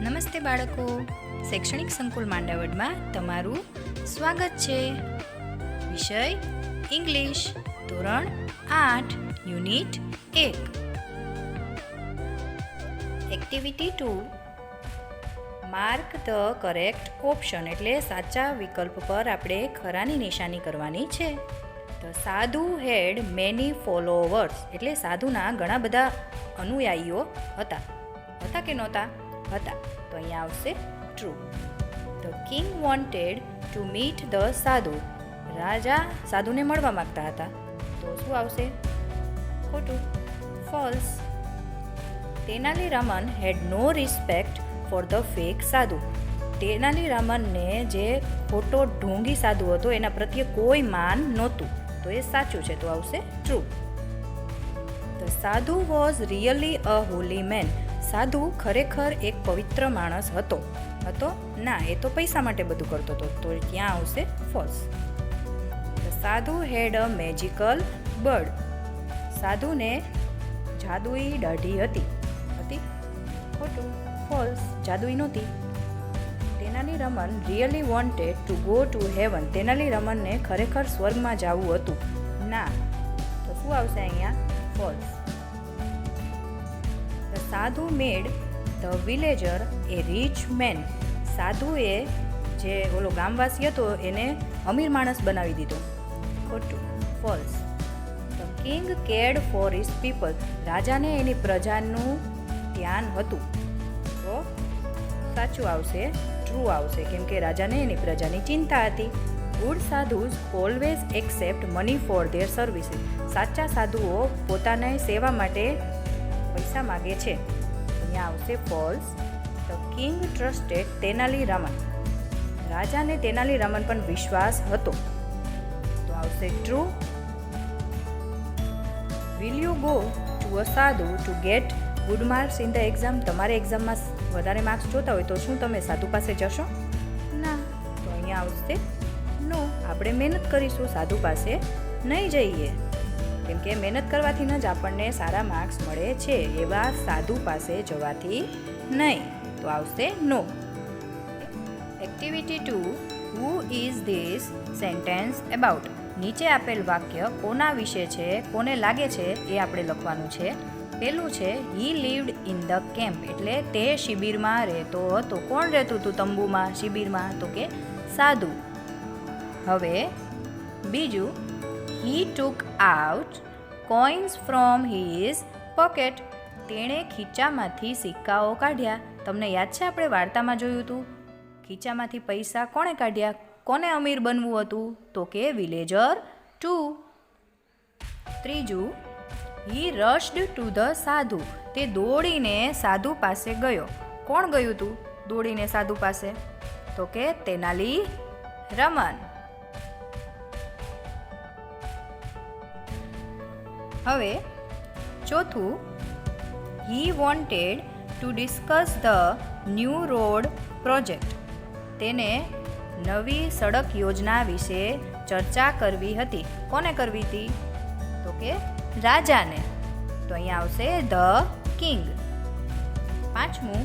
નમસ્તે બાળકો, શૈક્ષણિક સંકુલ માંડાવડમાં તમારું સ્વાગત છે. વિષય ઇંગ્લિશ, ધોરણ 8, unit 1. Activity 2. Mark the correct option એટલે સાચા વિકલ્પ પર આપણે ખરાની નિશાની કરવાની છે. ધ સાધુ હેડ મેની ફોલોવર્સ એટલે સાધુના ઘણા બધા અનુયાયીઓ હતા. હતા કે નહોતા? હતા. તો અહીંયા આવશે true. The king wanted to meet the સાધુ. રાજા સાધુને મળવા માંગતા હતા. તો શું આવશે? ખોટું, false. Tenali Raman had no respect for the fake sadhu. Tenali રામનને જે ખોટો ઢોંગી સાધુ હતો એના પ્રત્યે કોઈ માન નહોતું. તો એ સાચું છે, તો આવશે true. The sadhu was really a holy man. સાધુ ખરેખર એક પવિત્ર માણસ હતો. ના, એ તો પૈસા માટે બધું કરતો હતો. તો ત્યાં આવશે ફોલ્સ. ધ સાધુ હેડ અ મેજિકલ બર્ડ. સાધુને જાદુઈ દાઢી હતી. ખોટું, ફોલ્સ. જાદુઈ નહોતી. Tenali Raman really wanted to go to heaven. Tenali રમનને ખરેખર સ્વર્ગમાં જવું હતું. ના, તો શું આવશે અહીંયા? False. The sadhu made the villager a rich man. સાધુએ જે ઓલો ગામવાસી હતો એને અમીર માણસ બનાવી દીધો. ખોટું, false. The king કેર્ડ for his people. રાજાને એની પ્રજાનું ધ્યાન હતું. તો સાચું આવશે, ટ્રુ આવશે, કેમ કે રાજાને એની પ્રજાની ચિંતા હતી. Good sadhus always accept money for there services. સાચા સાધુઓ પોતાની સેવા માટે પૈસા માગે છે. અહીંયા આવશે false. The king trusted Tenali Raman. રાજાને તેનાલી રામન પણ વિશ્વાસ હતો. તો આવશે true. Will you go to a sadhu to get good marks in the exam. તમારે એક્ઝામમાં વધારે માર્ક્સ જોતા હોય તો શું તમે સાધુ પાસે જશો? ના. તો અહીંયા આવશે નો. આપણે મહેનત કરીશું, સાધુ પાસે નહીં જઈએ, કેમ કે મહેનત કરવાથી જ આપણને સારા માર્ક્સ મળે છે. એવા સાધુ પાસે જવાથી નહીં. તો આવશે no. Activity 2. Who is this sentence about. નીચે આપેલ વાક્ય કોના વિશે છે, કોને લાગે છે એ આપણે લખવાનું છે. પહેલું છે હી લીવ્ડ ઇન ધ કેમ્પ એટલે તે શિબિરમાં રહેતો હતો. કોણ રહેતું હતું તંબુમાં, શિબિરમાં? તો કે સાધુ. હવે બીજું he took out coins from his pocket. તેણે ખીચામાંથી સિક્કાઓ કાઢ્યા. તમને યાદ છે આપણે વાર્તામાં જોયું હતું? ખીચામાંથી પૈસા કોણે કાઢ્યા? કોને અમીર બનવું હતું? તો કે વિલેજર 2. ત્રીજું હી રશ્ડ ટુ ધ સાધુ. તે દોડીને સાધુ પાસે ગયો. કોણ ગયું હતું દોડીને સાધુ પાસે? તો કે તેનાલી રમન. હવે ચોથું he wanted to discuss the new road project. તેને નવી સડક યોજના વિશે ચર્ચા કરવી હતી. કોને કરવી હતી? તો કે રાજાને. તો અહીંયા આવશે ધ કિંગ. પાંચમું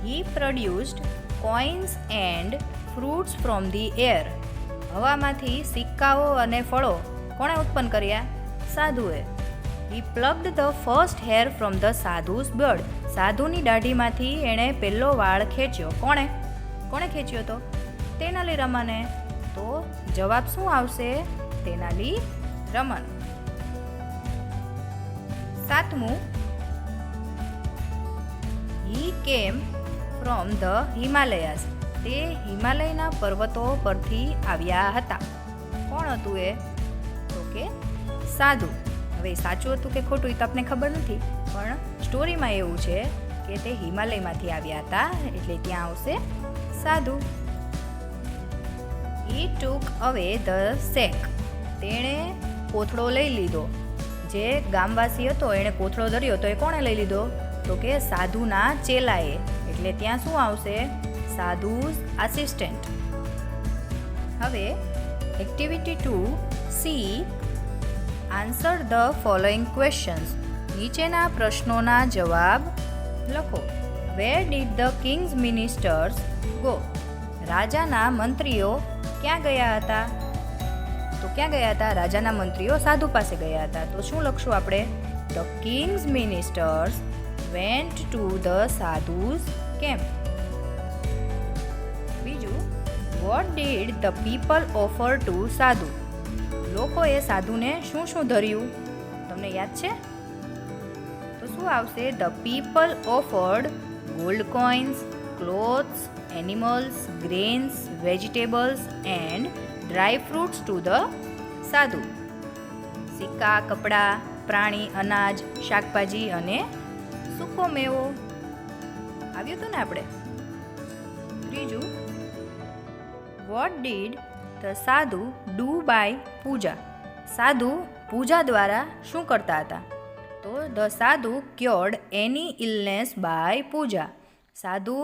he produced coins and fruits from the air. હવામાંથી સિક્કાઓ અને ફળો કોણે ઉત્પન્ન કર્યા? સાધુએ. He plugged the first hair from the sadhu's beard. સાધુની દાઢીમાંથી એણે પહેલો વાળ ખેંચ્યો. કોણે ખેંચ્યો હતો? તેનાલી રમને. તો જવાબ શું આવશે? તેનાલી રમન. સાતમું હી કેમ ફ્રોમ ધ હિમાલયાસ. તે હિમાલયના પર્વતો પરથી આવ્યા હતા. કોણ હતું એ? તો કે સાધુ. હવે સાચું હતું કે ખોટું એ તો આપણને ખબર નથી, પણ સ્ટોરીમાં એવું છે કે તે હિમાલયમાંથી આવ્યા હતા, એટલે ત્યાં આવશે સાધુ. હી ટુક અવે ધ સેક. તેણે કોથળો લઈ લીધો. જે ગામવાસી હતો એણે કોથળો ધર્યો તો એ કોણે લઈ લીધો? તો કે સાધુના ચેલાએ. એટલે ત્યાં શું આવશે? સાધુઝ આસિસ્ટન્ટ. હવે activity 2 C answer the following questions. નીચેના પ્રશ્નોના જવાબ લખો. Where did the king's ministers go? રાજાના મંત્રીઓ ક્યાં ગયા હતા? તો ક્યાં ગયા હતા? રાજાના મંત્રીઓ સાધુ પાસે ગયા હતા. તો શું લખશું આપણે? The king's ministers went to the sadhu's camp. બીજું, what did the people offer to sadhu? લોકોએ સાધુને શું શું ધર્યું? તમને યાદ છે? તો શું આવશે? The people offered gold coins, clothes, animals, grains, vegetables and dry fruits two the સાધુ. સિક્કા, કપડાં, પ્રાણી, અનાજ, શાકભાજી અને સૂકો મેવો. આવ્યું હતું ને આપણે? ત્રીજું, વોટ ડીડ ધ સાધુ ડુ બાય પૂજા? સાધુ પૂજા દ્વારા શું કરતા હતા? તો ધ સાધુ ક્યોર્ડ એની ઇલનેસ બાય પૂજા. સાધુ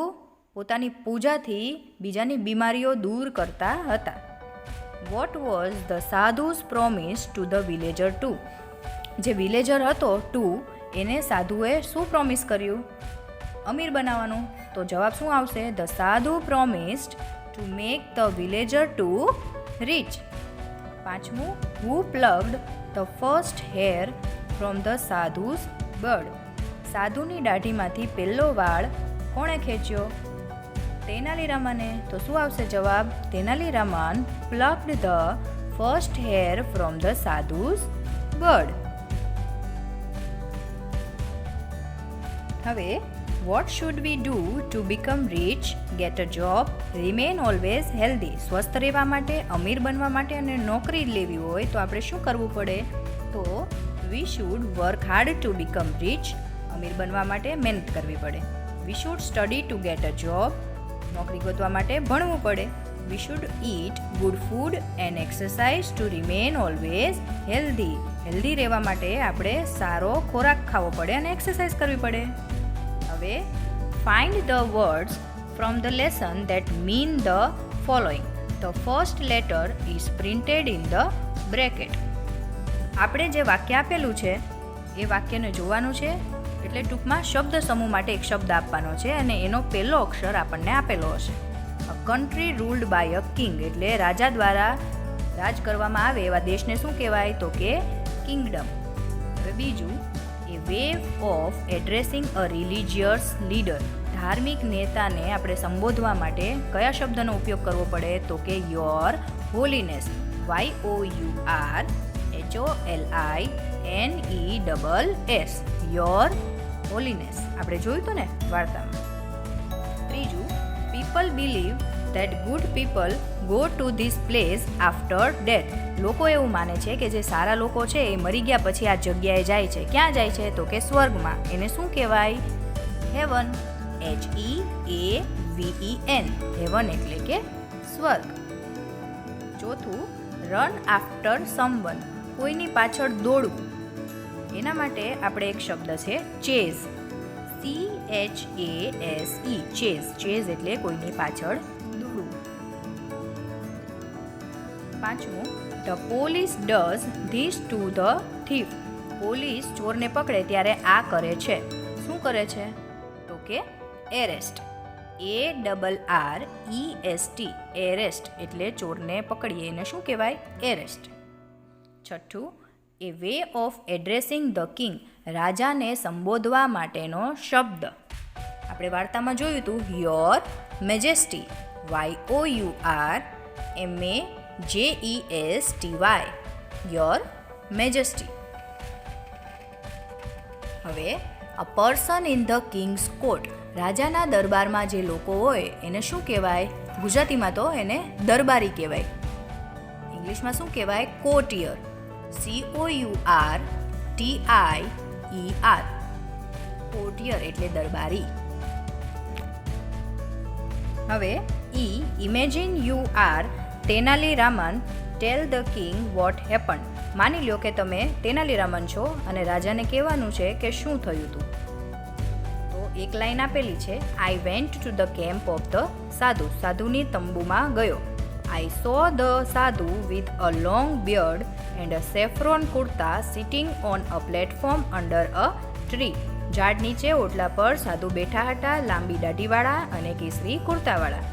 પોતાની પૂજાથી બીજાની બીમારીઓ દૂર કરતા હતા. What was the sadhu's promise to the villager two? જે વિલેજર હતો ટુ, એને સાધુએ શું પ્રોમિસ કર્યું? અમીર બનાવવાનું. તો જવાબ શું આવશે? The sadhu promised to make the villager to rich. પાંચમું, who plugged the first hair from the sadhu's beard? સાધુની દાઢીમાંથી પહેલો વાળ કોણે ખેંચ્યો? તેનાલીરામને. તો શું આવશે જવાબ? Tenaliraman plugged the first hair from the sadhu's beard. હવે what should we do to become rich, get a job, remain always healthy? સ્વસ્થ રહેવા માટે, અમીર બનવા માટે અને નોકરી લેવી હોય તો આપણે શું કરવું પડે? તો we should work hard to become rich. અમીર બનવા માટે મહેનત કરવી પડે. We should study to get a job. નોકરી ગોતવા માટે ભણવું પડે. We should eat good food and exercise to remain always healthy. Healthy રહેવા માટે આપણે સારો ખોરાક ખાવો પડે અને એક્સરસાઇઝ કરવી પડે. હવે find the words from the lesson that mean the following. The first letter is printed in the bracket. આપણે જે વાક્ય આપેલું છે એ વાક્યને જોવાનું છે. એટલે ટૂંકમાં શબ્દ સમૂહ માટે એક શબ્દ આપવાનો છે અને એનો પહેલો અક્ષર આપણને આપેલો હશે. A country ruled by a king, એટલે રાજા દ્વારા રાજ કરવામાં આવે એવા દેશને શું કહેવાય? તો કે કિંગડમ. હવે બીજું, એ way of addressing a religious leader. ધાર્મિક નેતાને આપણે સંબોધવા માટે કયા શબ્દનો ઉપયોગ કરવો પડે? તો કે your Holiness. YOURHOLINESS. Your Holiness. આપણે જોયું હતું ને વાર્તામાં. ત્રીજું, people believe that good people go to this place after death. લોકો એવું માને છે કે જે સારા લોકો છે એ મરી ગયા પછી આ જગ્યાએ જાય છે. ક્યાં જાય છે? તો કે સ્વર્ગમાં. એને શું કહેવાય? હેવન. HEAVEN. હેવન એટલે કે સ્વર્ગ. ચોથું, રન આફ્ટર સમવન. કોઈની પાછળ દોડવું. એના માટે આપણે એક શબ્દ છે ચેઝ. CHASE. ચેઝ. ચેઝ એટલે કોઈની પાછળ દોડવું. પાંચમું, the police does this to the thief. Police ચોરને પકડે ત્યારે આ કરે છે. શું કરે છે? તો કે એરેસ્ટ. ARREST. એરેસ્ટ એટલે ચોરને પકડીએ એને શું કહેવાય? એરેસ્ટ. છઠ્ઠું, a way of addressing the king. રાજાને સંબોધવા માટેનો શબ્દ. આપણે વાર્તામાં જોયું હતું your majesty. YOURMAJESTY. Your majesty. હવે a person in the king's court. રાજાના દરબારમાં જે લોકો હોય એને શું કહેવાય? ગુજરાતીમાં તો એને દરબારી કહેવાય. ઇંગ્લિશમાં શું કહેવાય? કોર્ટિયર. COURTIER. કોર્ટિયર એટલે દરબારી. હવે imagine you are Tenaliraman tell the king what happened. માની લ્યો કે તમે તેનાલીરામન છો અને રાજાને કહેવાનું છે કે શું થયું હતું. તો એક લાઈન આપેલી છે, I went to the camp of the સાધુ. સાધુની તંબુમાં ગયો. I saw the sadhu with a long beard and a saffron kurta sitting on a platform under a tree. ઝાડ નીચે ઓટલા પર સાધુ બેઠા હતા, લાંબી દાઢીવાળા અને કેસરી કુર્તાવાળા.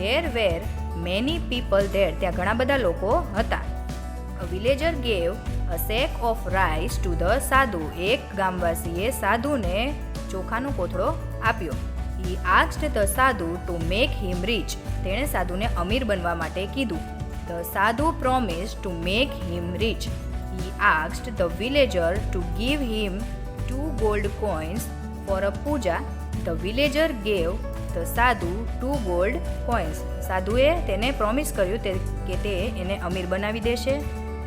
There were many people there, ત્યાં ઘણા બધા લોકો હતા. A villager gave a sack of rice to the sadhu, એક ગામવાસીએ સાધુને ચોખાનો કોથળો આપ્યો. He asked the sadhu to make him rich, તેણે સાધુને અમીર બનવા માટે કીધું. The sadhu promised to make him rich. He asked the villager to give him 2 gold coins for a puja. The villager gave the sadhu 2 gold coins. સાધુએ તેને promise કર્યું કે તે એને અમીર બનાવી દેશે.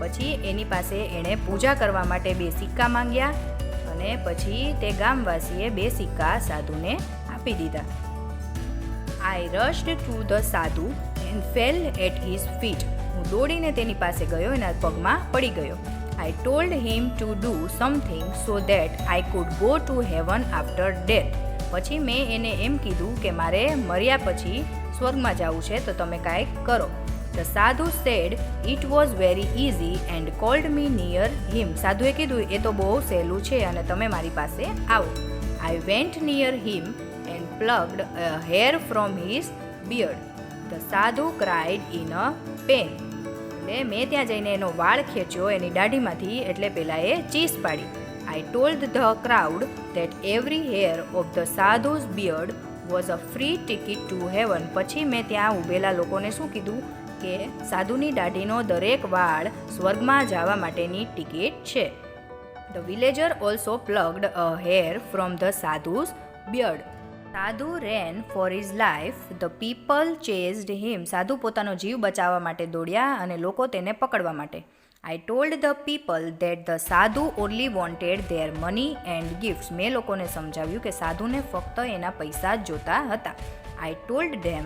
પછી એની પાસે એણે પૂજા કરવા માટે 2 સિક્કા માંગ્યા અને પછી તે ગામવાસીએ 2 સિક્કા સાધુને આપી દીધા. I rushed to the sadhu and fell at his feet. હું દોડીને તેની પાસે ગયો, એના પગમાં પડી ગયો. I told him to do something so that I could go to heaven after death. પછી મેં એને એમ કીધું કે મારે મર્યા પછી સ્વર્ગમાં જવું છે, તો તમે કાંઈક કરો. The sadhu said it was very easy and called me near him. સાધુએ કીધું એ તો બહુ સહેલું છે અને તમે મારી પાસે આવો. I went near him and plucked a hair from his beard. The sadhu cried in a pain. એટલે મેં ત્યાં જઈને એનો વાળ ખેંચ્યો એની દાઢીમાંથી, એટલે પેલાએ ચીસ પાડી. I told the crowd that every hair of the sadhu's beard was a free ticket to heaven. પછી મેં ત્યાં ઊભેલા લોકોને શું કીધું કે સાધુની દાઢીનો દરેક વાળ સ્વર્ગમાં જવા માટેની ટિકિટ છે. The villager also plucked a hair from the sadhu's beard. સાધુ ran for his life. The people chased him. સાધુ પોતાનો જીવ બચાવવા માટે દોડ્યા અને લોકો તેને પકડવા માટે. I told the people that the sadhu only wanted their money and gifts. મેં લોકોને સમજાવ્યું કે સાધુને ફક્ત એના પૈસા જ જોતા હતા. I told them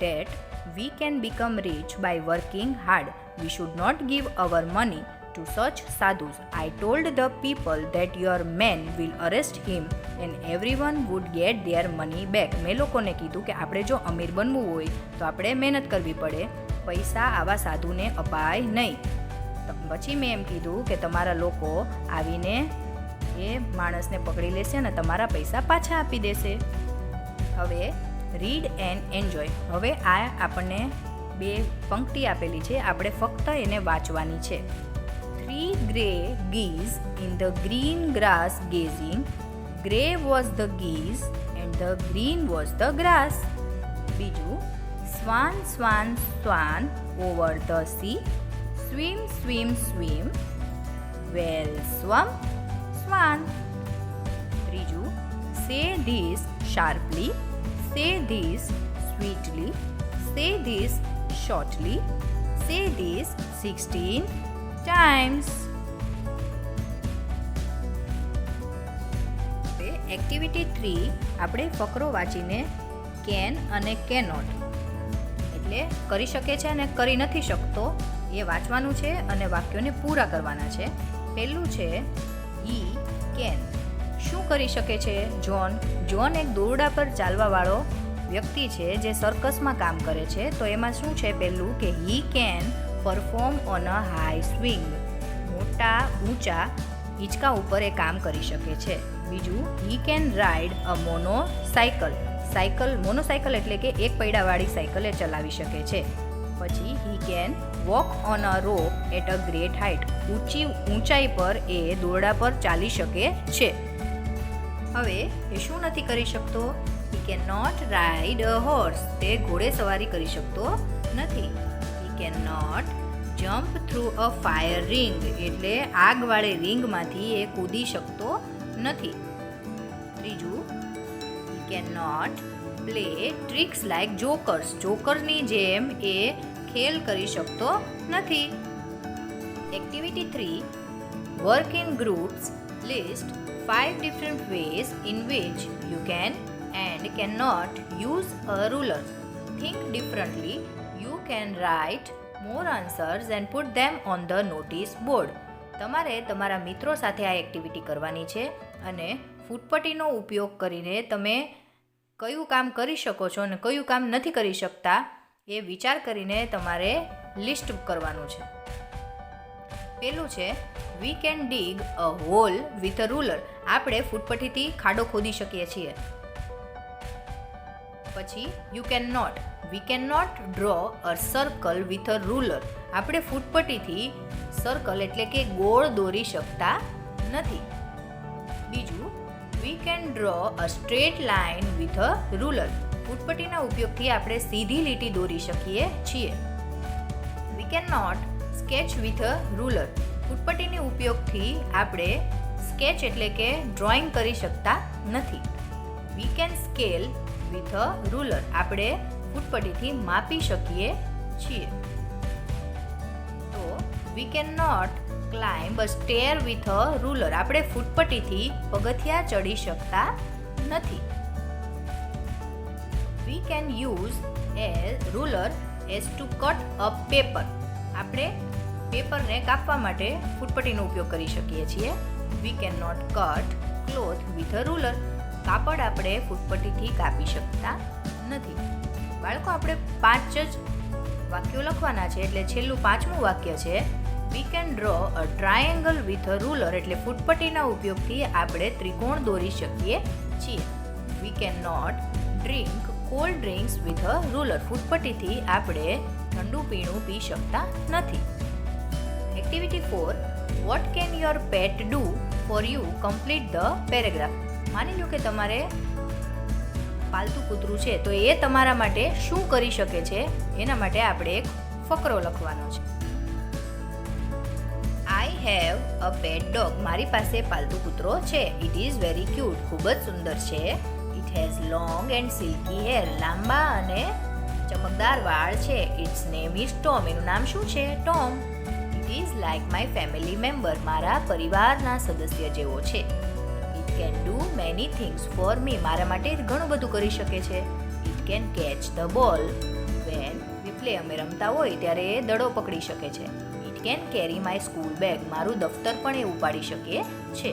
that we can become rich by working hard. We should not give our money to such sadhus. I told the people that your men will arrest him and everyone would get their money back. મેં લોકોને કીધું કે આપણે જો અમીર બનવું હોય તો આપણે મહેનત કરવી પડે, પૈસા આવા સાધુને અપાય નહીં. પછી મેં એમ કીધું કે તમારા લોકો આવીને એ માણસને પકડી લેશે અને તમારા પૈસા પાછા આપી દેશે. હવે રીડ એન્ડ એન્જોય. હવે આ આપણને 2 પંક્તિ આપેલી છે, આપણે ફક્ત એને વાંચવાની છે. 3 grey geese in the green grass gazing. Grey was the geese and the green was the grass. બીજું, swan swan swan over the sea. Swim swim swim well swum swan. ત્રીજું, say this sharply, say this sweetly, say this shortly, say this 16 times. Activity 3 આપણે ફકરો વાંચીને can અને cannot એટલે કરી શકે છે અને કરી નથી શકતો એ વાંચવાનું છે અને વાક્યોને પૂરા કરવાના છે. પહેલું છે હી કેન. શું કરી શકે છે જોન? જોન એક દોરડા પર ચાલવાવાળો વ્યક્તિ છે જે સર્કસમાં કામ કરે છે. તો એમાં શું છે પહેલું કે he can perform on a high swing. મોટા ઊંચા હિંચકા ઉપર એ કામ કરી શકે છે. બીજું, હી કેન રાઇડ અ મોનોસાયકલ. મોનોસાયકલ એટલે કે એક પૈડાવાળી સાયકલ એ ચલાવી શકે છે. પછી he can walk on a rope at a great height. ઊંચાઈ પર એ દોરડા પર ચાલી શકે છે. હવે એ શું નથી કરી શકતો? He can not ride a horse. તે ઘોડે સવારી કરી શકતો નથી. He can not jump through a fire ring. એટલે આગવાળી રિંગમાંથી એ કૂદી શકતો નથી. ત્રીજું, he can not play tricks like jokers. જોકરની જેમ એ ખેલ કરી શકતો નથી. Activity 3 work in groups. List 5 different ways in which you can and cannot use a ruler. Think differently. You can write more answers and put them on the notice board. તમારે તમારા મિત્રો સાથે આ એક્ટિવિટી કરવાની છે અને ફૂટપટ્ટીનો ઉપયોગ કરીને તમે કયું કામ કરી શકો છો અને કયું કામ નથી કરી શકતા એ વિચાર કરીને તમારે લિસ્ટ કરવાનું છે. પેલું છે we can dig a hole with a ruler. આપણે ફૂટપટ્ટીથી ખાડો ખોદી શકીએ છીએ. પછી you can not. We can not draw a circle with a ruler. આપણે ફૂટપટ્ટીથી સર્કલ એટલે કે ગોળ દોરી શકતા નથી. બીજું, we can draw a straight line with a ruler. ફૂટપટ્ટીના ઉપયોગથી આપણે સીધી લીટી દોરી શકીએ છીએ. We can not sketch with a ruler. ફૂટપટ્ટીના ઉપયોગથી આપણે સ્કેચ એટલે કે ડ્રોઈંગ કરી શકતા નથી. We can scale with a ruler. આપણે ફૂટપટ્ટીથી માપી શકીએ છીએ. તો we can not climb a stair with a ruler. આપણે ફૂટપટ્ટીથી પગથિયા ચડી શકતા નથી. We can use a ruler as to cut a paper. આપણે પેપરને કાપવા માટે ફૂટપટ્ટીનો ઉપયોગ કરી શકીએ છીએ. We can not cut cloth with a ruler. કાપડ આપણે ફૂટપટ્ટીથી કાપી શકતા નથી. બાળકો, આપણે 5 જ વાક્યો લખવાના છે, એટલે છેલ્લું 5મું વાક્ય છે we can draw a triangle with a ruler. એટલે ફૂટપટ્ટીના ઉપયોગથી આપણે ત્રિકોણ દોરી શકીએ છીએ. We can not drink cold drinks with a ruler. ફૂટપટ્ટીથી આપણે ઠંડુ પીણું પી શકતા નથી. Activity 4. What can your pet do for you? Complete the paragraph. માની લો કે તમારે પાલતુ કૂતરું છે, તો એ તમારા માટે શું કરી શકે છે એના માટે આપણે એક ફકરો લખવાનો છે. I have a pet dog. મારી પાસે પાલતુ કૂતરો છે. It is very cute. ખૂબ જ સુંદર છે. It has long and silky hair. લાંબા અને ચમકદાર વાળ છે. Its name is Tom. એનું નામ શું છે? Tom. It is like my family member. મારા પરિવારના સદસ્ય જેવો છે. It can do many things for me. મારા માટે ઘણું બધું કરી શકે છે. It can catch the ball when we play. અમે રમતા હોય ત્યારે એ દડો પકડી શકે છે. It can carry my school bag. મારું દફતર પણ એ ઉપાડી શકે છે.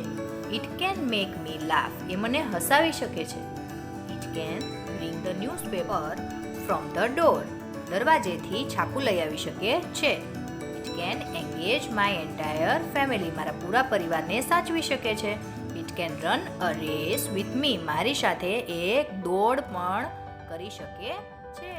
It can make me laugh. એ મને હસાવી શકે છે. It can bring the newspaper from the door. દરવાજેથી છાપું લઈ આવી શકે છે. It can engage my entire family. મારા પૂરા પરિવારને સાચવી શકે છે. It can run a race with મી. મારી સાથે એક દોડ પણ કરી શકે છે.